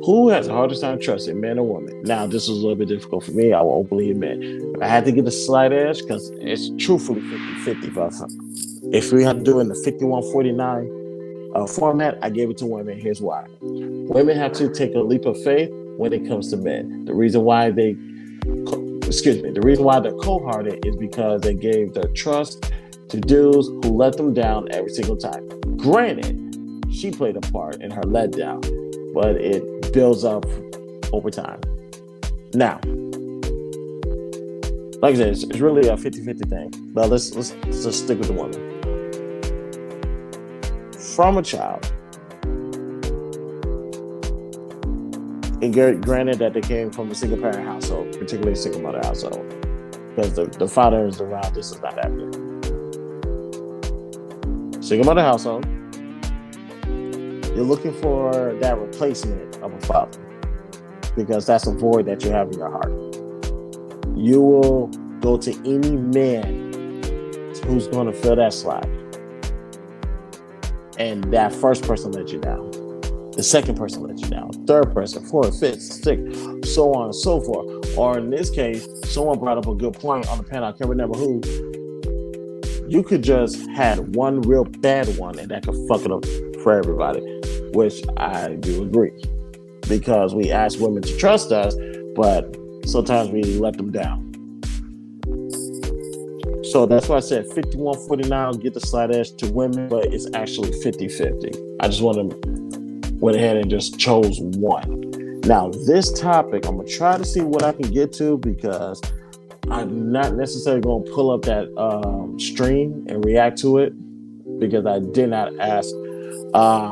Who has the hardest time trusting, man or woman? Now, this was a little bit difficult for me. I will openly admit. I had to get a slight edge because it's truthfully 50-50. But if we had to do it in the 51-49 format, I gave it to women. Here's why. Women have to take a leap of faith when it comes to men. The reason why they're cold-hearted is because they gave their trust to dudes who let them down every single time. Granted, she played a part in her letdown, but it builds up over time. Now, like I said, it's really a 50-50 thing. But let's just stick with the woman. From a child, and granted that they came from a single parent household, particularly a single mother household, because the father is around, this is not happening. Single mother household, you're looking for that replacement of a father because that's a void that you have in your heart. You will go to any man who's going to fill that slot. And that first person let you down. The second person let you down. Third person, fourth, fifth, sixth, so on and so forth. Or in this case, someone brought up a good point on the panel. I can't remember who. You could just had one real bad one and that could fuck it up for everybody, which I do agree. Because we ask women to trust us, but sometimes we let them down. So that's why I said 51-49, get the slight edge to women, but it's actually 50-50. I just went ahead and just chose one. Now, this topic, I'm going to try to see what I can get to because I'm not necessarily going to pull up that stream and react to it because I did not ask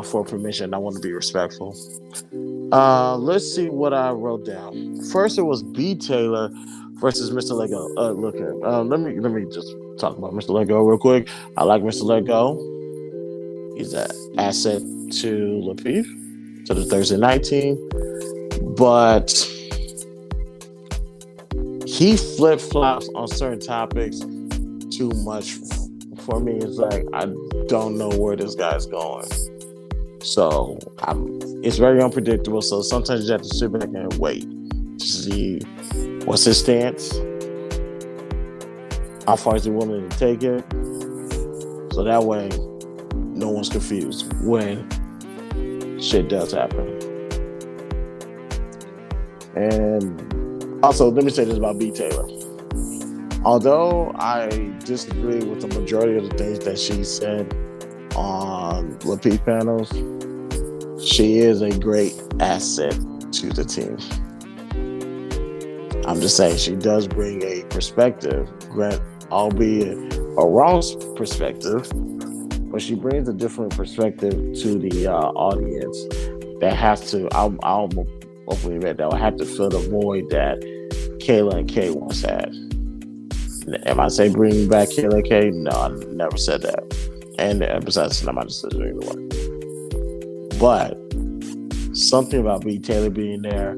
for permission. I want to be respectful. Let's see what I wrote down. First, it was B. Taylor versus Mr. Lego. Look here. Let me just talk about Mr. Lego real quick. I like Mr. Lego. He's an asset to Lapeef, to the Thursday Night team, but he flip-flops on certain topics too much for me. It's like I don't know where this guy's going. So it's very unpredictable. So sometimes you have to sit back and wait to see what's his stance, how far is he willing to take it, so that way no one's confused when shit does happen. And also, let me say this about B. Taylor. Although I disagree with the majority of the things that she said on Lapeef panels, she is a great asset to the team. I'm just saying she does bring a perspective, albeit a wrong perspective, but she brings a different perspective to the audience that has to, I'll hopefully admit that will have to fill the void that Kayla and Kay once had. Am I saying bring back Kayla and Kay? No, I never said that. And besides, it's not my decision either way. But something about B. Taylor being there,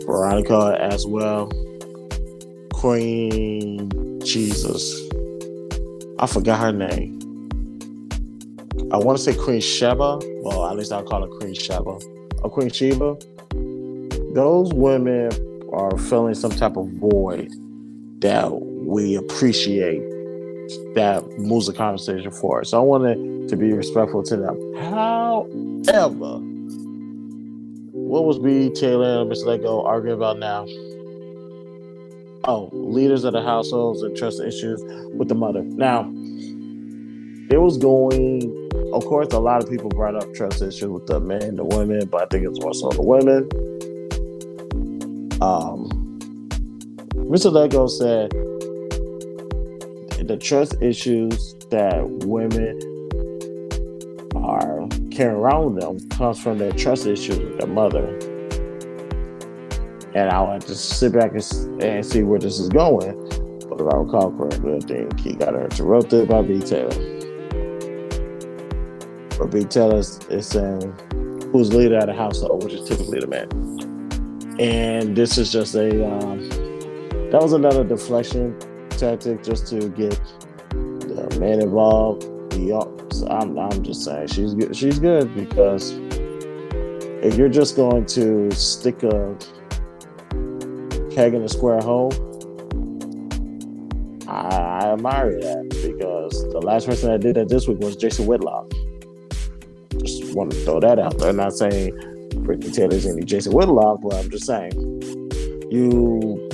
Veronica as well, Queen Jesus, I forgot her name. I want to say Queen Sheba. Well, at least I'll call her Queen Sheba. Or Queen Sheba. Those women are filling some type of void that we appreciate, that moves the conversation forward. So I wanted to be respectful to them. However, what was B. Taylor and Mr. Lego arguing about now? Oh, leaders of the households and trust issues with the mother. Now, it was going, of course, a lot of people brought up trust issues with the men, the women, but I think it's more so the women. Mr. Lego said the trust issues that women are carrying around with them comes from their trust issues with their mother. And I'll have to sit back and see where this is going. But if I recall correctly, I think he got her interrupted by B. Taylor. But B. Taylor is saying who's the leader of the household, which is typically the man. And this is just that was another deflection tactic just to get the man involved. I'm just saying she's good because if you're just going to stick a peg in a square hole, I admire that, because the last person that did that this week was Jason Whitlock. Just want to throw that out there. I'm not saying Britney Taylor's any Jason Whitlock, but I'm just saying you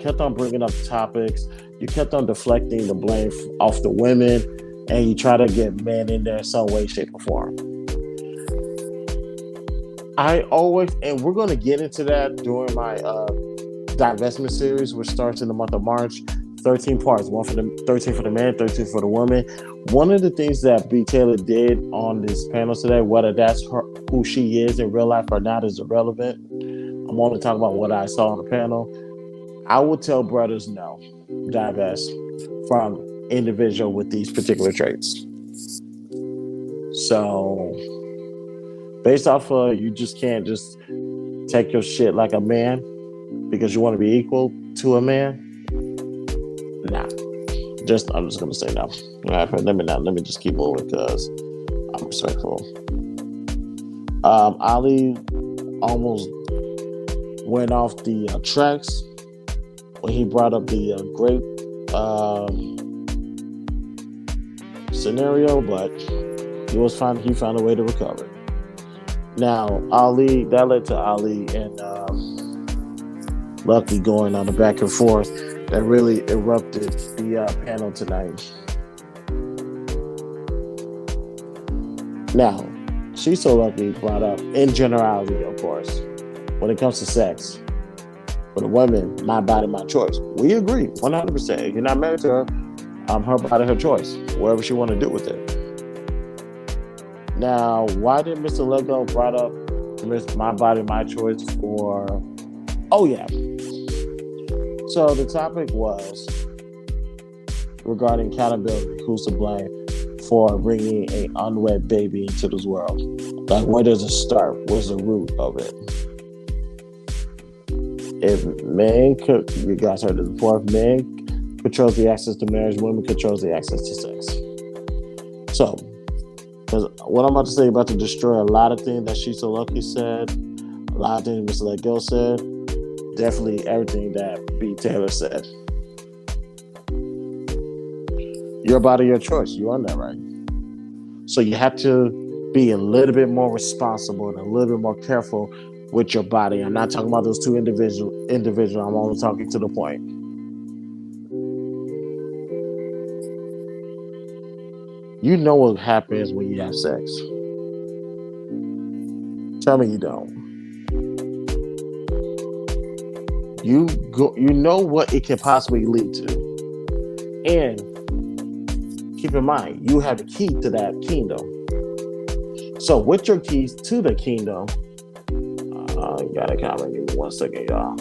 kept on bringing up topics, you kept on deflecting the blame off the women, and you try to get men in there some way, shape, or form. And we're going to get into that during my divestment series, which starts in the month of March. 13 parts, 13 for the man, 13 for the woman. One of the things that B. Taylor did on this panel today, whether that's who she is in real life or not, is irrelevant. I'm only talking about what I saw on the panel. I would tell brothers no, divest from individual with these particular traits. So, based off of, you just can't just take your shit like a man because you want to be equal to a man. Nah, I'm just gonna say no. Let me just keep moving because I'm respectful. Ali almost went off the tracks when he brought up the grape scenario, but he found a way to recover. Now, that led to Ali and Lucky going on the back and forth that really erupted the panel tonight. Now, She's So Lucky brought up, in generality, of course, when it comes to sex, for the women, my body, my choice. We agree, 100%. If you're not married to her, her body, her choice, whatever she want to do with it. Now, why did Mr. Lego brought up my body, my choice for... Oh, yeah. So the topic was regarding accountability. Who's to blame for bringing an unwed baby into this world? Like, where does it start? What's the root of it? If men could, you guys heard this before, if men controls the access to marriage, women controls the access to sex. So, because what I'm about to say about to destroy a lot of things that She's So Lucky said, a lot of things Mr. Let Go said, definitely everything that B. Taylor said. Your body, your choice. You own that, right? So you have to be a little bit more responsible and a little bit more careful with your body. I'm not talking about those two individual. I'm only talking to the point. You know what happens when you have sex. Tell me you don't. You know what it can possibly lead to. And keep in mind, you have the key to that kingdom. So with your keys to the kingdom, got a comment, give me 1 second, y'all.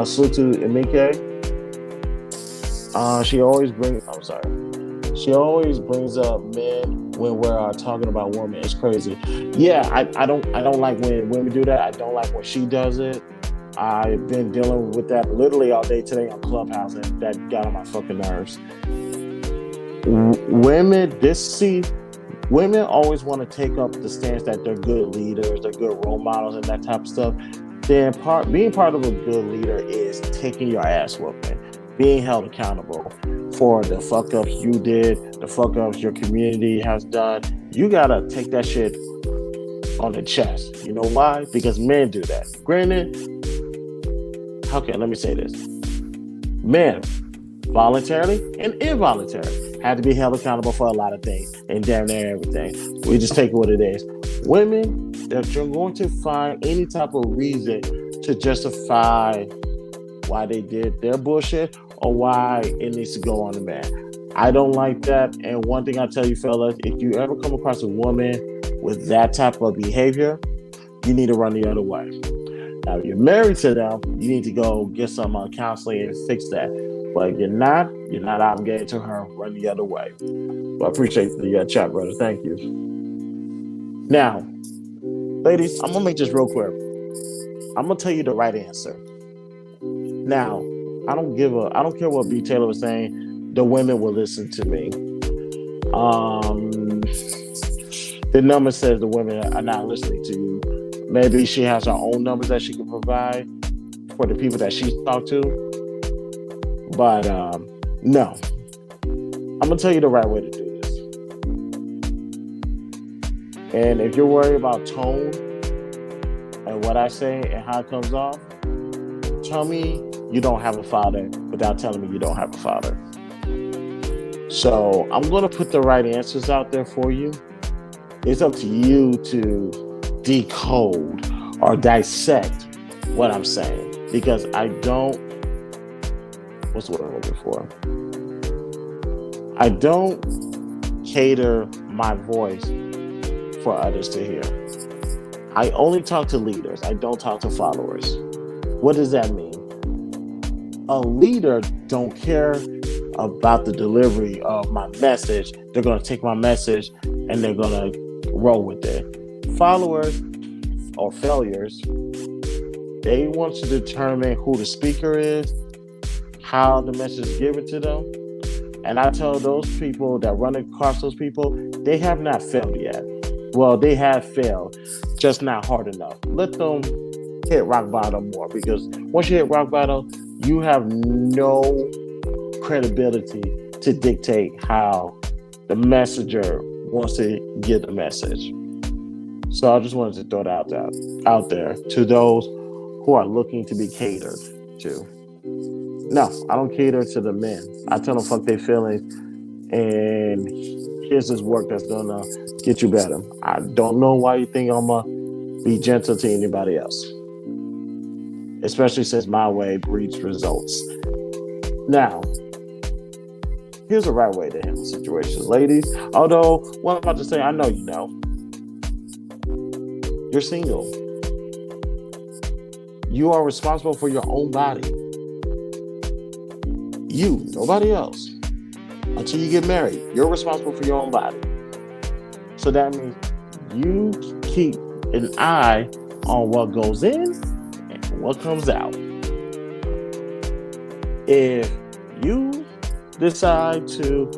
Salute to Emike. She always brings up men when we're talking about women. It's crazy. Yeah, I don't like when women do that. I don't like when she does it. I've been dealing with that literally all day today on Clubhouse, and that got on my fucking nerves. Women always want to take up the stance that they're good leaders, they're good role models, and that type of stuff. Then being part of a good leader is taking your ass whooping, being held accountable for the fuck ups you did, the fuck ups your community has done. You gotta take that shit on the chest. You know why? Because men do that. Granted, okay, let me say this. Men, voluntarily and involuntarily, had to be held accountable for a lot of things and damn near everything. We just take it what it is. Women, that you're going to find any type of reason to justify why they did their bullshit or why it needs to go on the man. I don't like that. And one thing I tell you fellas, if you ever come across a woman with that type of behavior, you need to run the other way. Now, if you're married to them, you need to go get some counseling and fix that. But if you're not obligated to her. Run the other way. Well, I appreciate the chat, brother. Thank you. Now, ladies, I'm gonna make this real clear. I'm gonna tell you the right answer. Now, I don't care what B. Taylor was saying. The women will listen to me. The number says the women are not listening to you. Maybe she has her own numbers that she can provide for the people that she's talked to. But no, I'm gonna tell you the right way to do this. And if you're worried about tone and what I say and how it comes off, tell me you don't have a father without telling me you don't have a father. So I'm gonna put the right answers out there for you. It's up to you to decode or dissect what I'm saying, because I don't, what's the word I'm looking for? I don't cater my voice for others to hear. I only talk to leaders. I don't talk to followers. What does that mean? A leader don't care about the delivery of my message. They're going to take my message and they're going to roll with it. Followers or failures, they want to determine who the speaker is, how the message is given to them. And I tell those people that run across those people, they have not failed yet. Well, they have failed, just not hard enough. Let them hit rock bottom more, because once you hit rock bottom, you have no credibility to dictate how the messenger wants to get the message. So I just wanted to throw that out there to those who are looking to be catered to. No, I don't cater to the men. I tell them fuck their feelings, and here's this work that's gonna get you better. I don't know why you think I'm gonna be gentle to anybody else, especially since my way breeds results. Now, here's the right way to handle situations, ladies. Although, what I'm about to say, I know you know. You're single. You are responsible for your own body. You, nobody else. Until you get married, you're responsible for your own body. So that means you keep an eye on what goes in and what comes out. If you decide to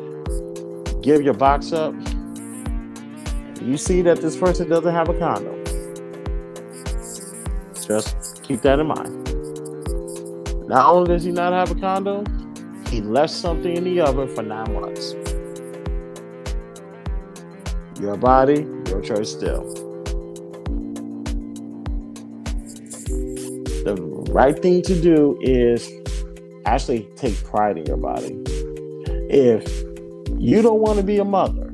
give your box up, and you see that this person doesn't have a condom, just keep that in mind. Not only does he not have a condom, he left something in the oven for 9 months. Your body, your choice still. The right thing to do is actually take pride in your body. If you don't want to be a mother,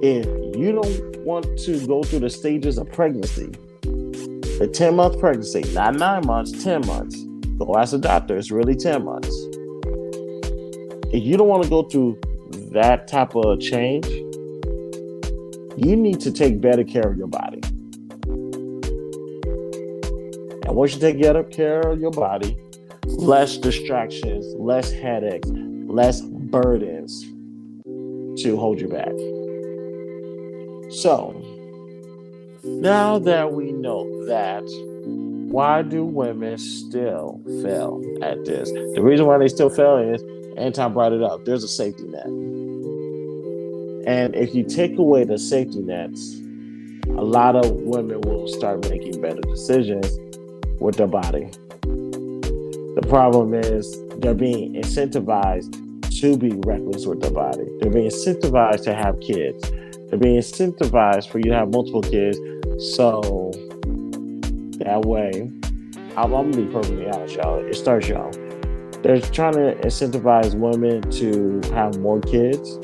if you don't want to go through the stages of pregnancy, the 10-month pregnancy, not 9 months, 10 months. Go ask a doctor, it's really 10 months. If you don't want to go through that type of change, you need to take better care of your body. And once you take better care of your body, less distractions, less headaches, less burdens to hold you back. So, now that we know that, why do women still fail at this? The reason why they still fail is, Anton brought it up, there's a safety net. And if you take away the safety nets, a lot of women will start making better decisions with their body. The problem is they're being incentivized to be reckless with their body. They're being incentivized to have kids. They're being incentivized for you to have multiple kids. So that way, I'm going to be perfectly honest, y'all. It starts young. They're trying to incentivize women to have more kids.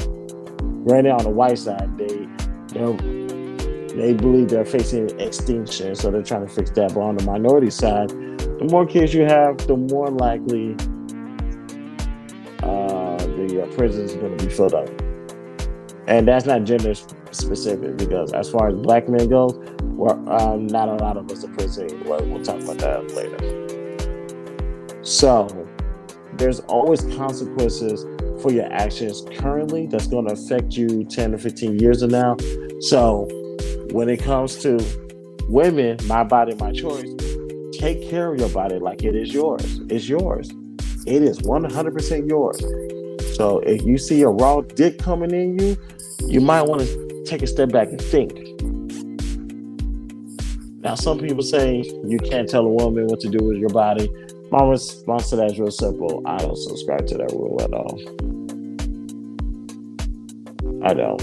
Right now on the white side, they believe they're facing extinction, so they're trying to fix that. But on the minority side, the more kids you have, the more likely the prisons are going to be filled up. And that's not gender specific, because as far as black men go, not a lot of us are prison. We'll talk about that later. So there's always consequences for your actions currently that's going to affect you 10 or 15 years from now. So when it comes to women, my body, my choice, take care of your body like it is yours. It's yours. It is 100% yours. So if you see a raw dick coming in you, you might want to take a step back and think. Now, some people say you can't tell a woman what to do with your body. My response to that is real simple. I don't subscribe to that rule at all. I don't.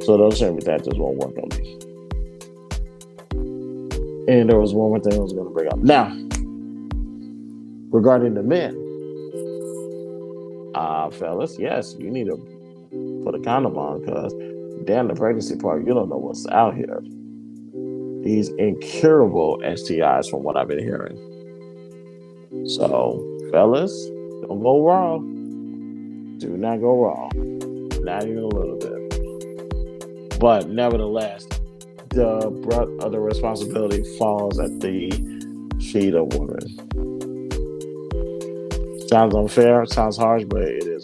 So don't share me that just won't work on me. And there was one more thing I was going to bring up. Now, regarding the men, fellas, yes, you need to put a condom on because damn the pregnancy part, you don't know what's out here. These incurable STIs from what I've been hearing. So, fellas, don't go wrong. Do not go wrong. Not even a little bit. But nevertheless, the brunt of the responsibility falls at the feet of women. Sounds unfair, sounds harsh, but it is